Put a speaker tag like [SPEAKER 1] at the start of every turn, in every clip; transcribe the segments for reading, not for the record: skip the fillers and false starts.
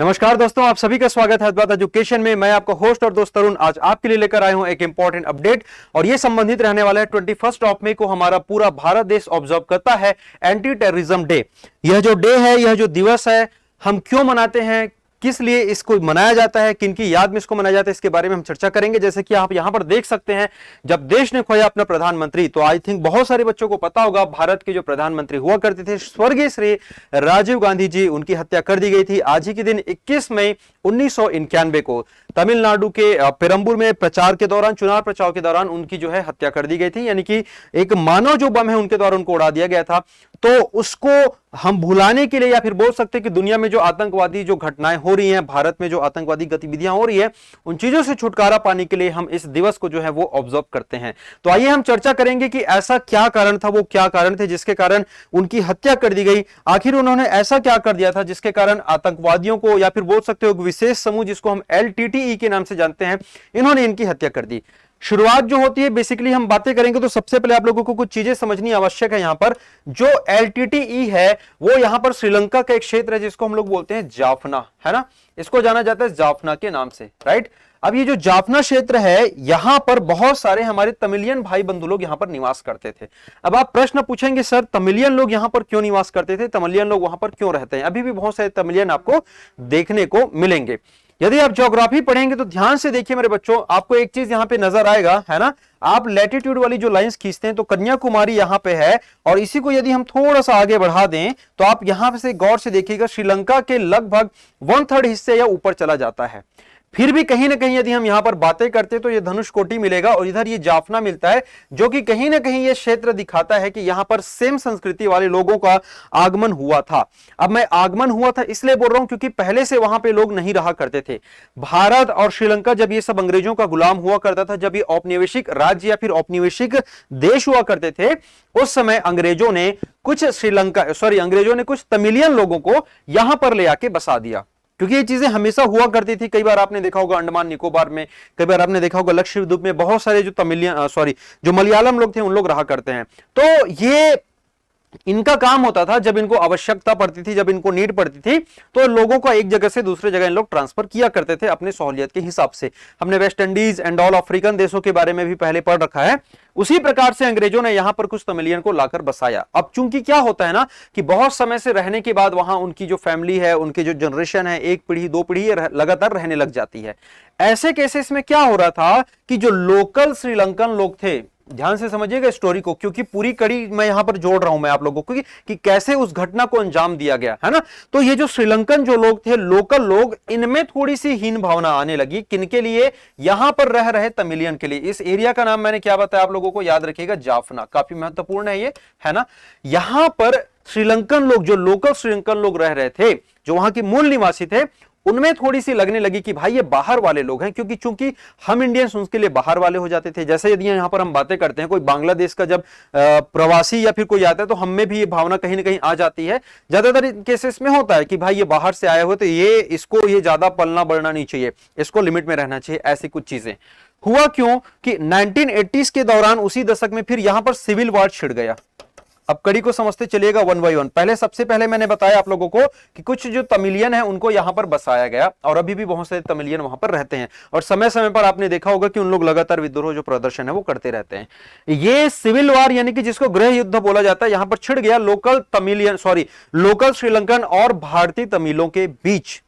[SPEAKER 1] नमस्कार दोस्तों, आप सभी का स्वागत है अद्वैत एजुकेशन में। मैं आपका होस्ट और दोस्त तरुण आज आपके लिए लेकर आया हूं एक इंपॉर्टेंट अपडेट और ये संबंधित रहने वाला है 21 मई को हमारा पूरा भारत देश ऑब्जर्व करता है एंटी टेररिज्म डे। यह जो डे है, यह जो दिवस है, हम क्यों मनाते हैं, किस लिए इसको मनाया जाता है, किनकी याद में इसको मनाया जाता है, इसके बारे में हम चर्चा करेंगे। जैसे कि आप यहां पर देख सकते हैं, जब देश ने खोया अपना प्रधानमंत्री, तो आई थिंक बहुत सारे बच्चों को पता होगा, भारत के जो प्रधानमंत्री हुआ करते थे स्वर्गीय श्री राजीव गांधी जी, उनकी हत्या कर दी गई थी आज ही के दिन 21 मई 1991 को तमिलनाडु के पेरंबूर में प्रचार के दौरान, चुनाव प्रचार के दौरान उनकी जो है हत्या कर दी गई थी। यानी कि एक मानव जो बम है उनके द्वारा उनको उड़ा दिया गया था। तो उसको हम भुलाने के लिए, या फिर बोल सकते हैं कि दुनिया में जो आतंकवादी जो घटनाएं हो रही हैं, भारत में जो आतंकवादी गतिविधियां हो रही है, उन चीजों से छुटकारा पाने के लिए हम इस दिवस को जो है वो ऑब्जर्व करते हैं। तो आइए हम चर्चा करेंगे कि ऐसा क्या कारण था, वो क्या कारण थे जिसके कारण उनकी हत्या कर दी गई। आखिर उन्होंने ऐसा क्या कर दिया था जिसके कारण आतंकवादियों को, या फिर बोल सकते हो विशेष समूह जिसको हम LTTE के नाम से जानते हैं, इन्होंने इनकी हत्या कर दी। शुरुआत जो होती है, बेसिकली हम बातें करेंगे तो सबसे पहले आप लोगों को कुछ चीजें समझनी आवश्यक है। यहां पर जो LTTE है वो यहां पर श्रीलंका का एक क्षेत्र है जिसको हम लोग बोलते हैं जाफना, है ना। इसको जाना जाता है जाफना के नाम से, राइट। अब ये जो जाफना क्षेत्र है, यहां पर बहुत सारे हमारे तमिलियन भाई बंधु लोग यहां पर निवास करते थे। अब आप प्रश्न पूछेंगे, सर तमिलियन लोग यहां पर क्यों निवास करते थे, तमिलियन लोग वहां पर क्यों रहते हैं? अभी भी बहुत सारे तमिलियन आपको देखने को मिलेंगे। यदि आप ज्योग्राफी पढ़ेंगे तो ध्यान से देखिए मेरे बच्चों, आपको एक चीज यहां पे नजर आएगा, है ना। आप लैटिट्यूड वाली जो लाइंस खींचते हैं तो कन्याकुमारी यहां पे है, और इसी को यदि हम थोड़ा सा आगे बढ़ा दें तो आप यहां से गौर से देखिएगा, श्रीलंका के लगभग 1/3 हिस्से या ऊपर चला जाता है। फिर भी कहीं ना कहीं यदि हम यहां पर बातें करते तो ये धनुषकोटी मिलेगा और इधर ये जाफना मिलता है, जो कि कहीं ना कहीं ये क्षेत्र दिखाता है कि यहां पर सेम संस्कृति वाले लोगों का आगमन हुआ था। अब मैं आगमन हुआ था इसलिए बोल रहा हूं क्योंकि पहले से वहां पे लोग नहीं रहा करते थे। भारत और श्रीलंका जब ये सब अंग्रेजों का गुलाम हुआ करता था, जब ये औपनिवेशिक राज्य या फिर औपनिवेशिक देश हुआ करते थे, उस समय अंग्रेजों ने कुछ तमिलियन लोगों को यहां पर ले आके बसा दिया। क्योंकि ये चीजें हमेशा हुआ करती थी। कई बार आपने देखा होगा अंडमान निकोबार में, कई बार आपने देखा होगा लक्षद्वीप में, बहुत सारे जो मलयालम लोग थे उन लोग रहा करते हैं। तो ये इनका काम होता था, जब इनको आवश्यकता पड़ती थी, जब इनको नीड पड़ती थी, तो लोगों को एक जगह से दूसरे जगह इन लोग ट्रांसफर किया करते थे अपने सहूलियत के हिसाब से। हमने West Indies and all African देशों के बारे में भी पहले पढ़ रखा है। उसी प्रकार से अंग्रेजों ने यहां पर कुछ तमिलियन को लाकर बसाया। अब चूंकि क्या होता है ना कि बहुत समय से रहने के बाद वहां उनकी जो फैमिली है, उनकी जो जनरेशन है, एक पीढ़ी दो पीढ़ी लगातार रहने लग जाती है। ऐसे केसेस में क्या हो रहा था कि जो लोकल श्रीलंकन लोग थे, ध्यान से समझिएगा स्टोरी को, क्योंकि पूरी कड़ी मैं यहां पर जोड़ रहा हूं मैं आप लोगों को कि कैसे उस घटना को अंजाम दिया गया, है ना। तो ये जो श्रीलंकन जो लोग थे, लोकल लोग, इनमें थोड़ी सी हीन भावना आने लगी। किनके लिए? यहां पर रह रहे तमिलियन के लिए। इस एरिया का नाम मैंने क्या बताया आप लोगों को, याद रखिएगा, जाफना। काफी महत्वपूर्ण है ये, है ना। यहां पर श्रीलंकन लोग, जो लोकल श्रीलंकन लोग रह रहे थे, जो वहां के मूल निवासी थे, उनमें थोड़ी सी लगने लगी कि भाई ये बाहर वाले लोग हैं, क्योंकि चूंकि हम इंडियंस उनके लिए बाहर वाले हो जाते थे। जैसे यदि यहां पर हम बातें करते हैं, कोई बांग्लादेश का जब प्रवासी या फिर कोई आता है तो हम में भी ये भावना कहीं ना कहीं आ जाती है। ज्यादातर केसेस में होता है कि भाई ये बाहर से आए हुए, तो ये ज्यादा पलना बढ़ना नहीं चाहिए, इसको लिमिट में रहना चाहिए। ऐसी कुछ चीजें हुआ क्यों कि 1980s के दौरान, उसी दशक में फिर यहां पर सिविल वॉर छिड़ गया। अब कड़ी को समझते चलिएगा वन बाय वन। सबसे पहले मैंने बताया आप लोगों को कि कुछ जो तमिलियन है उनको यहां पर बसाया गया, और अभी भी बहुत सारे तमिलियन वहां पर रहते हैं, और समय समय पर आपने देखा होगा कि उन लोग लगातार विद्रोह जो प्रदर्शन है वो करते रहते हैं। ये सिविल वॉर यानी कि जिसको गृह युद्ध बोला जाता है, यहां पर छिड़ गया लोकल श्रीलंकन और भारतीय तमिलों के बीच।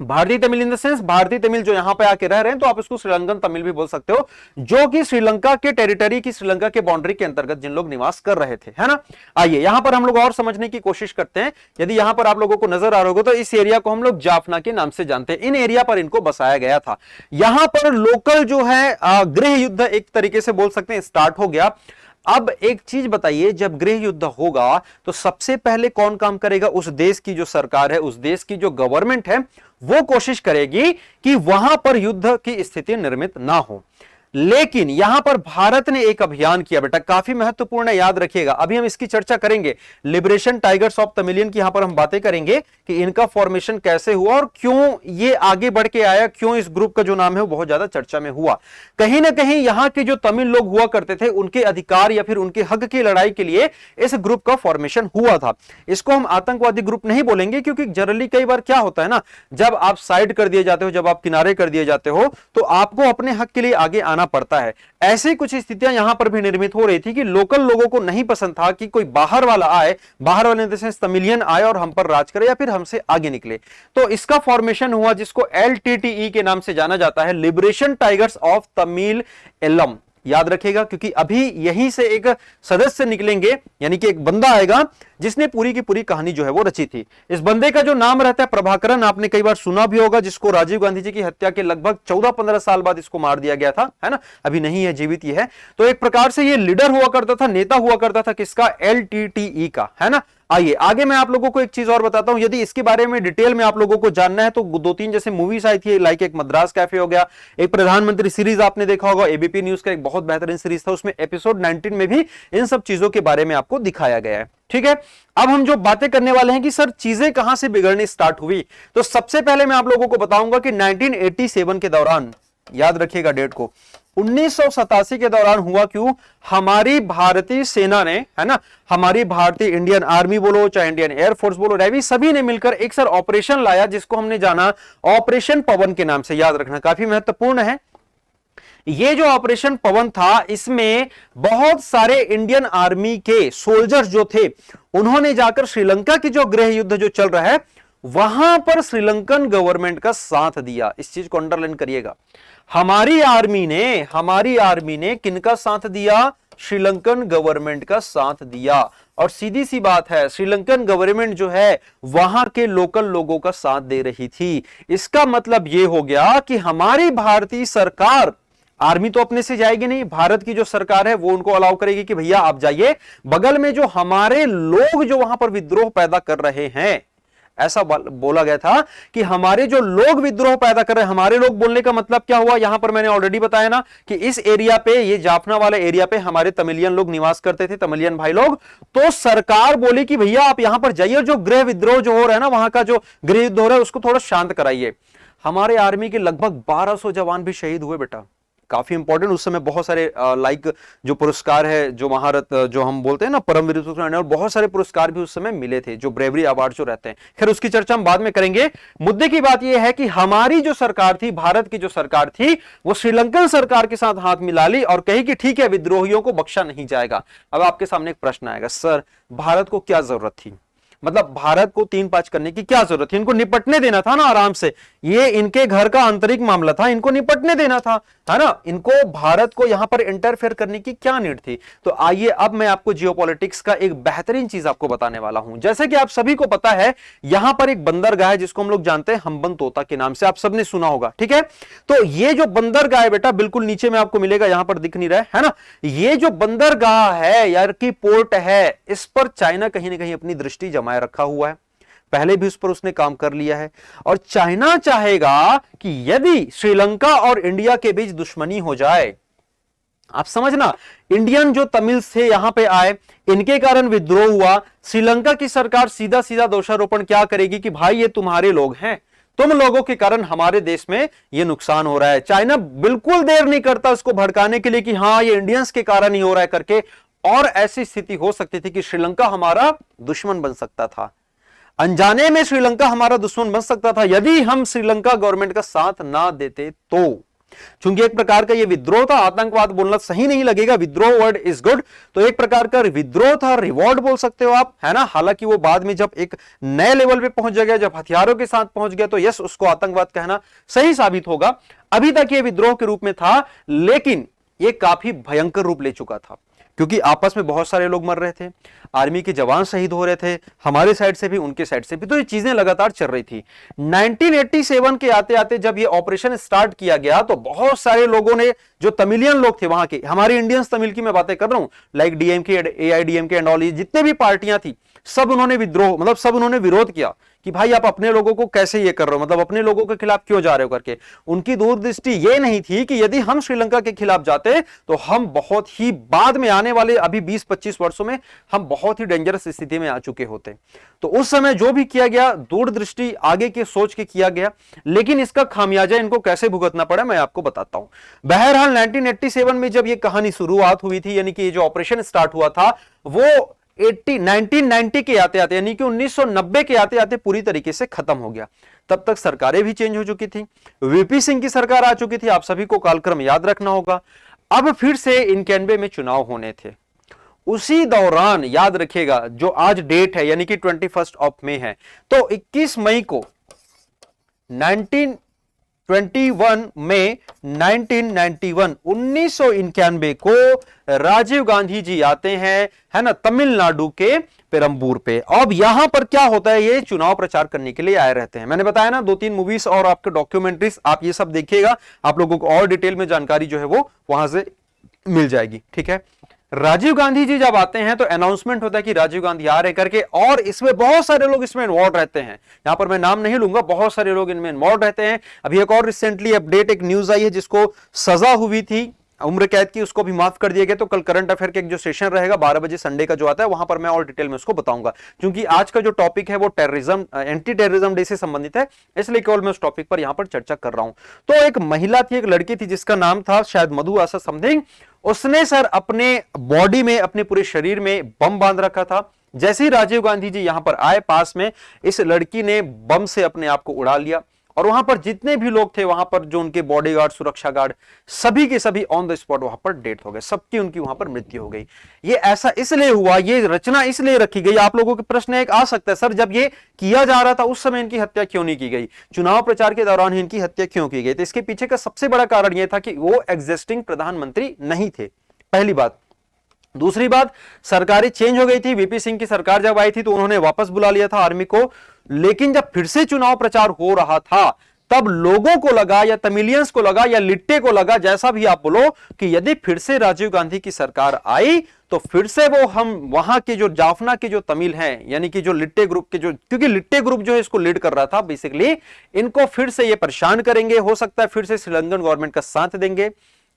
[SPEAKER 1] भारतीय तमिल इन द सेंस, भारतीय तमिल जो यहां पे आके रह रहे हैं, तो आप इसको श्रीलंकन तमिल भी बोल सकते हो, जो कि श्रीलंका के टेरिटरी की, श्रीलंका के बाउंड्री के अंतर्गत जिन लोग निवास कर रहे थे, है ना। आइए यहां पर हम लोग और समझने की कोशिश करते हैं। यदि यहां पर आप लोगों को नजर आ रहा होगा तो इस एरिया को हम लोग जाफना के नाम से जानते हैं। इन एरिया पर इनको बसाया गया था। यहां पर लोकल जो है गृह युद्ध एक तरीके से बोल सकते हैं स्टार्ट हो गया। अब एक चीज बताइए, जब गृह युद्ध होगा तो सबसे पहले कौन काम करेगा? उस देश की जो सरकार है, उस देश की जो गवर्नमेंट है, वो कोशिश करेगी कि वहां पर युद्ध की स्थिति निर्मित ना हो। लेकिन यहां पर भारत ने एक अभियान किया बेटा, काफी महत्वपूर्ण है, याद रखिएगा। अभी हम इसकी चर्चा करेंगे, लिबरेशन टाइगर्स ऑफ तमिलियन की यहां पर हम बातें करेंगे कि इनका फॉर्मेशन कैसे हुआ और क्यों ये आगे बढ़ के आया, क्यों इस ग्रुप का जो नाम है वो बहुत ज्यादा चर्चा में हुआ। कहीं ना कहीं यहां के जो तमिल लोग हुआ करते थे, उनके अधिकार या फिर उनके हक की लड़ाई के लिए इस ग्रुप का फॉर्मेशन हुआ था। इसको हम आतंकवादी ग्रुप नहीं बोलेंगे, क्योंकि जनरली कई बार क्या होता है ना, जब आप साइड कर दिए जाते हो, जब आप किनारे कर दिए जाते हो, तो आपको अपने हक के लिए आगे आना पड़ता है। ऐसी कुछ स्थितियां यहां पर भी निर्मित हो रही थी कि लोकल लोगों को नहीं पसंद था कि कोई बाहर वाला आए, बाहर वाले देश से तमिलियन आए और हम पर राज करे या फिर हमसे आगे निकले। तो इसका फॉर्मेशन हुआ, जिसको LTTE के नाम से जाना जाता है, liberation tigers of Tamil Eelam. याद रखिएगा, क्योंकि अभी यहीं से एक सदस्य निकलेंगे, यानी कि एक बंदा आएगा जिसने पूरी की पूरी कहानी जो है वो रची थी। इस बंदे का जो नाम रहता है प्रभाकरन, आपने कई बार सुना भी होगा, जिसको राजीव गांधी जी की हत्या के लगभग 14-15 साल बाद इसको मार दिया गया था, है ना, अभी नहीं है, जीवित ही है। तो एक प्रकार से ये लीडर हुआ करता था, नेता हुआ करता था किसका, LTTE का, है ना। आइए आगे मैं आप लोगों को एक चीज और बताता हूं, यदि इसके बारे में डिटेल में आप लोगों को जानना है तो 2-3 जैसे मूवीज आई थी, लाइक एक मद्रास कैफे हो गया, एक प्रधानमंत्री सीरीज आपने देखा होगा, ABP न्यूज का एक बहुत बेहतरीन सीरीज था, उसमें एपिसोड 19 में भी इन सब चीजों के बारे में आपको दिखाया गया है। ठीक है, अब हम जो बातें करने वाले हैं कि सर चीजें कहां से बिगड़नी स्टार्ट हुई, तो सबसे पहले मैं आप लोगों को बताऊंगा कि 1987 के दौरान, याद रखिएगा डेट को, 1987 के दौरान हुआ क्यों, हमारी भारतीय सेना ने, है ना, हमारी भारतीय इंडियन आर्मी बोलो चाहे इंडियन एयरफोर्स बोलो, नेवी, सभी ने मिलकर एक सर ऑपरेशन लाया, जिसको हमने जाना ऑपरेशन पवन के नाम से। याद रखना काफी महत्वपूर्ण है। ये जो ऑपरेशन पवन था, इसमें बहुत सारे इंडियन आर्मी के सोल्जर्स जो थे, उन्होंने जाकर श्रीलंका की जो गृह युद्ध जो चल रहा है, वहां पर श्रीलंकन गवर्नमेंट का साथ दिया। इस चीज को अंडरलाइन करिएगा, हमारी आर्मी ने किनका साथ दिया, श्रीलंकन गवर्नमेंट का साथ दिया। और सीधी सी बात है, श्रीलंकन गवर्नमेंट जो है वहां के लोकल लोगों का साथ दे रही थी। इसका मतलब यह हो गया कि हमारी भारतीय सरकार, आर्मी तो अपने से जाएगी नहीं, भारत की जो सरकार है वो उनको अलाउ करेगी कि भैया आप जाइए, बगल में जो हमारे लोग जो वहां पर विद्रोह पैदा कर रहे हैं, ऐसा बोला गया था कि हमारे जो लोग विद्रोह पैदा कर रहे हैं, हमारे लोग बोलने का मतलब क्या हुआ, यहां पर मैंने ऑलरेडी बताया ना कि इस एरिया पे, ये जाफना वाले एरिया पे हमारे तमिलियन लोग निवास करते थे, तमिलियन भाई लोग। तो सरकार बोली कि भैया आप यहां पर जाइए, जो गृह विद्रोह जो हो रहा है ना, वहां का जो गृह युद्ध हो रहा है, उसको थोड़ा शांत कराइए। हमारे आर्मी के लगभग 1200 जवान भी शहीद हुए बेटा, काफी इंपॉर्टेंट। उस समय बहुत सारे लाइक जो पुरस्कार है, जो महारत जो हम बोलते हैं ना, परमवीर चक्र, और बहुत सारे पुरस्कार भी उस समय मिले थे, जो ब्रेवरी अवार्ड जो रहते हैं। खैर उसकी चर्चा हम बाद में करेंगे। मुद्दे की बात यह है कि हमारी जो सरकार थी, भारत की जो सरकार थी, वो श्रीलंकन सरकार के साथ हाथ मिला ली और कही कि ठीक है, विद्रोहियों को बख्शा नहीं जाएगा। अब आपके सामने एक प्रश्न आएगा, सर भारत को क्या जरूरत थी, मतलब भारत को 3-5 करने की क्या जरूरत थी, इनको निपटने देना था ना आराम से, ये इनके घर का आंतरिक मामला था, इनको निपटने देना था, है ना, इनको भारत को यहां पर इंटरफेयर करने की क्या नीड थी। तो आइए अब मैं आपको जियोपॉलिटिक्स का एक बेहतरीन चीज आपको बताने वाला हूं। जैसे कि आप सभी को पता है, यहां पर एक बंदरगाह है जिसको हम लोग जानते हैं हम्बन तोता के नाम से, आप सबने सुना होगा, ठीक है। तो ये जो बंदरगाह है बेटा, बिल्कुल नीचे में आपको मिलेगा, यहां पर दिख नहीं रहा है ना, ये जो बंदरगाह है यार की पोर्ट है, इस पर चाइना कहीं ना कहीं अपनी दृष्टि जमाए रखा हुआ है, पहले भी उस पर उसने काम कर लिया है। और चाइना चाहेगा कि यदि श्रीलंका और इंडिया के बीच दुश्मनी हो जाए, आप समझना, इंडियन जो तमिल से यहां पे आए, इनके कारण विद्रोह हुआ, श्रीलंका की सरकार सीधा सीधा दोषारोपण क्या करेगी कि भाई ये तुम्हारे लोग हैं, तुम लोगों के कारण हमारे देश में ये नुकसान हो रहा है। चाइना बिल्कुल देर नहीं करता उसको भड़काने के लिए कि हां ये इंडियंस के कारण ही हो रहा है करके, और ऐसी स्थिति हो सकती थी कि श्रीलंका हमारा दुश्मन बन सकता था, अनजाने में श्रीलंका हमारा दुश्मन बन सकता था यदि हम श्रीलंका गवर्नमेंट का साथ ना देते तो। चूंकि एक प्रकार का ये विद्रोह था, आतंकवाद बोलना सही नहीं लगेगा, विद्रोह वर्ड इज गुड, तो एक प्रकार का विद्रोह था, रिवॉल्ट बोल सकते हो आप, है ना। हालांकि वो बाद में जब एक नए लेवल पे पहुंच गया, जब हथियारों के साथ पहुंच गया, तो यस उसको आतंकवाद कहना सही साबित होगा। अभी तक ये विद्रोह के रूप में था, लेकिन ये काफी भयंकर रूप ले चुका था, क्योंकि आपस में बहुत सारे लोग मर रहे थे, आर्मी के जवान शहीद हो रहे थे, हमारे साइड से भी उनके साइड से भी, तो ये चीजें लगातार चल रही थी। 1987 के आते आते जब ये ऑपरेशन स्टार्ट किया गया, तो बहुत सारे लोगों ने, जो तमिलियन लोग थे वहां के, हमारे इंडियंस तमिल की मैं बातें कर रहा हूं, like DMK, AIDMK and all, जितने भी पार्टियां थी, सब उन्होंने विद्रोह, मतलब सब उन्होंने विरोध किया कि भाई आप अपने लोगों को कैसे ये कर रहे हो, मतलब अपने लोगों के खिलाफ क्यों जा रहे हो करके। उनकी दूरदृष्टि ये नहीं थी कि यदि हम श्रीलंका के खिलाफ जाते तो हम बहुत ही बाद में आने वाले अभी 20-25 वर्षों में हम बहुत ही डेंजरस स्थिति में आ चुके होते। तो उस समय जो भी किया गया दूरदृष्टि आगे के सोच के किया गया, लेकिन इसका खामियाजा इनको कैसे भुगतना पड़ा मैं आपको बताता हूं। बहरहाल 1987 में जब ये कहानी शुरुआत हुई थी, यानी कि ये जो ऑपरेशन स्टार्ट हुआ था वो 1990 के आते आते, यानी कि 1990 के आते आते पूरी तरीके से खत्म हो गया। तब तक सरकारें भी चेंज हो चुकी थी, वीपी सिंह की सरकार आ चुकी थी, आप सभी को कालक्रम याद रखना होगा। अब फिर से 91 में चुनाव होने थे। उसी दौरान याद रखिएगा जो आज डेट है यानी कि 21 ऑफ मई है, तो 21 मई को 1991 में 1991 को राजीव गांधी जी आते हैं, है ना, तमिलनाडु के पेरम्बूर पे। अब यहां पर क्या होता है, ये चुनाव प्रचार करने के लिए आए रहते हैं। मैंने बताया ना 2-3 मूवीज और आपके डॉक्यूमेंट्रीज, आप ये सब देखिएगा, आप लोगों को और डिटेल में जानकारी जो है वो वहां से मिल जाएगी। ठीक है, राजीव गांधी जी जब आते हैं तो अनाउंसमेंट होता है कि राजीव गांधी आ रहे करके, और इसमें बहुत सारे लोग इसमें इन्वॉल्व रहते हैं। यहां पर मैं नाम नहीं लूंगा, बहुत सारे लोग इनमें इन्वॉल्व रहते हैं। अभी एक और रिसेंटली अपडेट, एक न्यूज आई है जिसको सजा हुई थी उम्र कैद की, उसको भी माफ कर दिया गया। तो कल करंट अफेयर के एक जो सेशन रहेगा 12 बजे संडे का जो आता है, वहां पर मैं और डिटेल में उसको बताऊंगा, क्योंकि आज का जो टॉपिक है वो टेररिज्म, एंटी टेररिज्म डे से संबंधित है, इसलिए केवल मैं उस टॉपिक पर यहां पर चर्चा कर रहा हूं। तो एक महिला थी, एक लड़की थी जिसका नाम था शायद मधु ऐसा समथिंग। उसने सर अपने बॉडी में, अपने पूरे शरीर में बम बांध रखा था। जैसे ही राजीव गांधी जी यहां पर आए पास में, इस लड़की ने बम से अपने आप को उड़ा लिया, और वहां पर जितने भी लोग थे, वहां पर जो उनके बॉडीगार्ड, सुरक्षा गार्ड, सभी के सभी ऑन द स्पॉट वहां पर डेथ हो गए, सबकी उनकी वहां पर मृत्यु हो गई। ये ऐसा इसलिए हुआ, ये रचना इसलिए रखी गई। आप लोगों के प्रश्न एक आ सकता है, सर जब ये किया जा रहा था उस समय इनकी हत्या क्यों नहीं की गई, चुनाव प्रचार के दौरान इनकी हत्या क्यों की गई? तो इसके पीछे का सबसे बड़ा कारण यह था कि वो एग्जिस्टिंग प्रधानमंत्री नहीं थे, पहली बात। दूसरी बात, सरकारें चेंज हो गई थी। वीपी सिंह की सरकार जब आई थी तो उन्होंने वापस बुला लिया था आर्मी को, लेकिन जब फिर से चुनाव प्रचार हो रहा था तब लोगों को लगा, या तमिलियंस को लगा, या लिट्टे को लगा, जैसा भी आप बोलो, कि यदि फिर से राजीव गांधी की सरकार आई तो फिर से वो हम वहां के जो जाफना के जो तमिल हैं, यानी कि जो लिट्टे ग्रुप के, जो क्योंकि लिट्टे ग्रुप जो है इसको लीड कर रहा था बेसिकली, इनको फिर से ये परेशान करेंगे, हो सकता है फिर से श्रीलंकन गवर्नमेंट का साथ देंगे।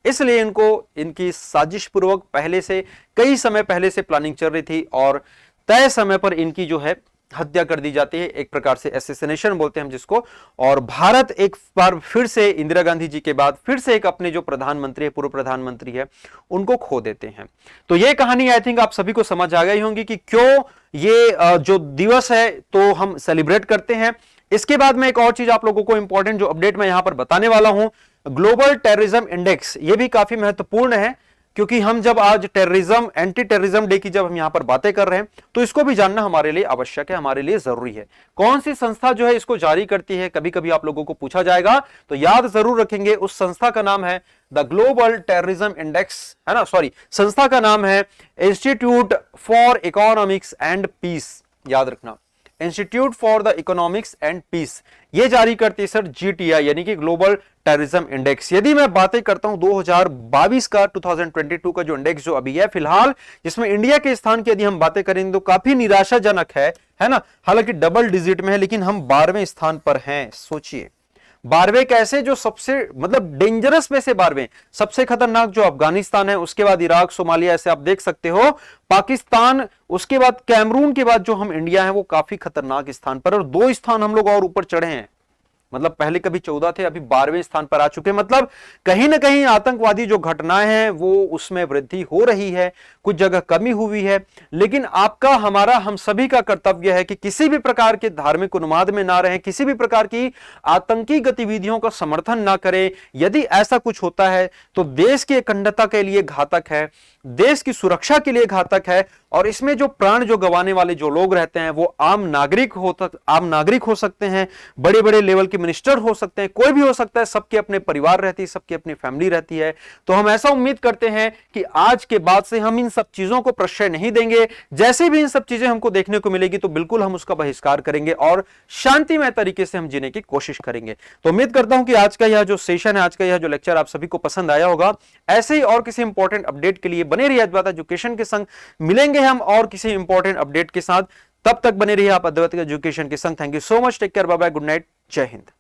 [SPEAKER 1] इसलिए इनको, इनकी साजिश पूर्वक पहले से, कई समय पहले से प्लानिंग चल रही थी, और तय समय पर इनकी जो है हत्या कर दी जाती है, एक प्रकार से एसेसिनेशन बोलते हैं हम जिसको। और भारत एक बार फिर से इंदिरा गांधी जी के बाद फिर से एक अपने जो प्रधानमंत्री है, पूर्व प्रधानमंत्री है, उनको खो देते हैं। तो ये कहानी आई थिंक आप सभी को समझ आ गई होंगी कि क्यों ये जो दिवस है तो हम सेलिब्रेट करते हैं। इसके बाद में एक और चीज आप लोगों को इंपॉर्टेंट जो अपडेट मैं यहां पर बताने वाला हूं, ग्लोबल टेररिज्म इंडेक्स, ये भी काफी महत्वपूर्ण है, क्योंकि हम जब आज टेररिज्म, एंटी टेररिज्म डे की जब हम यहां पर बातें कर रहे हैं तो इसको भी जानना हमारे लिए आवश्यक है, हमारे लिए जरूरी है। कौन सी संस्था जो है इसको जारी करती है, कभी कभी आप लोगों को पूछा जाएगा, तो याद जरूर रखेंगे। उस संस्था का नाम है द ग्लोबल टेररिज्म इंडेक्स, है ना, सॉरी, संस्था का नाम है institute for economics and peace, याद रखना, institute for the economics and peace, ये जारी करती है सर जीटीआई, यानी कि ग्लोबल टेररिज्म इंडेक्स। यदि मैं बातें करता हूं 2022 का, 2022 का जो इंडेक्स जो अभी है फिलहाल, जिसमें इंडिया के स्थान की यदि हम बातें करें तो काफी निराशाजनक है ना, हालांकि डबल डिजिट में है, लेकिन हम 12वें स्थान पर हैं। सोचिए 12वें कैसे, जो सबसे मतलब डेंजरस में से 12वें, सबसे खतरनाक जो अफगानिस्तान है, उसके बाद इराक, सोमालिया, ऐसे आप देख सकते हो, पाकिस्तान, उसके बाद कैमरून के बाद जो हम इंडिया है वो काफी खतरनाक स्थान पर, और 2 स्थान हम लोग और ऊपर चढ़े हैं। मतलब पहले कभी 14 थे, अभी 12वें स्थान पर आ चुके। मतलब कहीं ना कहीं आतंकवादी जो घटनाएं हैं वो उसमें वृद्धि हो रही है, कुछ जगह कमी हुई है, लेकिन आपका, हमारा, हम सभी का कर्तव्य है कि किसी भी प्रकार के धार्मिक उन्माद में ना रहें, किसी भी प्रकार की आतंकी गतिविधियों का समर्थन ना करें। यदि ऐसा कुछ होता है तो देश की अखंडता के लिए घातक है, देश की सुरक्षा के लिए घातक है, और इसमें जो प्राण जो गंवाने वाले जो लोग रहते हैं वो आम नागरिक हो सकते हैं, बड़े बड़े लेवल के मिनिस्टर हो सकते हैं, कोई भी हो सकता है, सबके अपने परिवार रहती है, सबकी अपनी फैमिली रहती है। तो हम ऐसा उम्मीद करते हैं कि आज के बाद से हम इन सब चीजों को प्रश्रय नहीं देंगे। जैसे भी इन सब चीजें हमको देखने को मिलेगी तो बिल्कुल हम उसका बहिष्कार करेंगे और शांतिमय तरीके से हम जीने की कोशिश करेंगे। तो उम्मीद करता हूं कि आज का यह जो सेशन है, आज का यह जो लेक्चर आप सभी को पसंद आया होगा। ऐसे ही और किसी इंपॉर्टेंट अपडेट के लिए बने रहिए अद्वैत एजुकेशन के संग। मिलेंगे हम और किसी इंपॉर्टेंट अपडेट के साथ। तब तक बने रहिए आप अद्वैत एजुकेशन के संग। Thank you so much, take care, bye bye, good night, जय हिंद।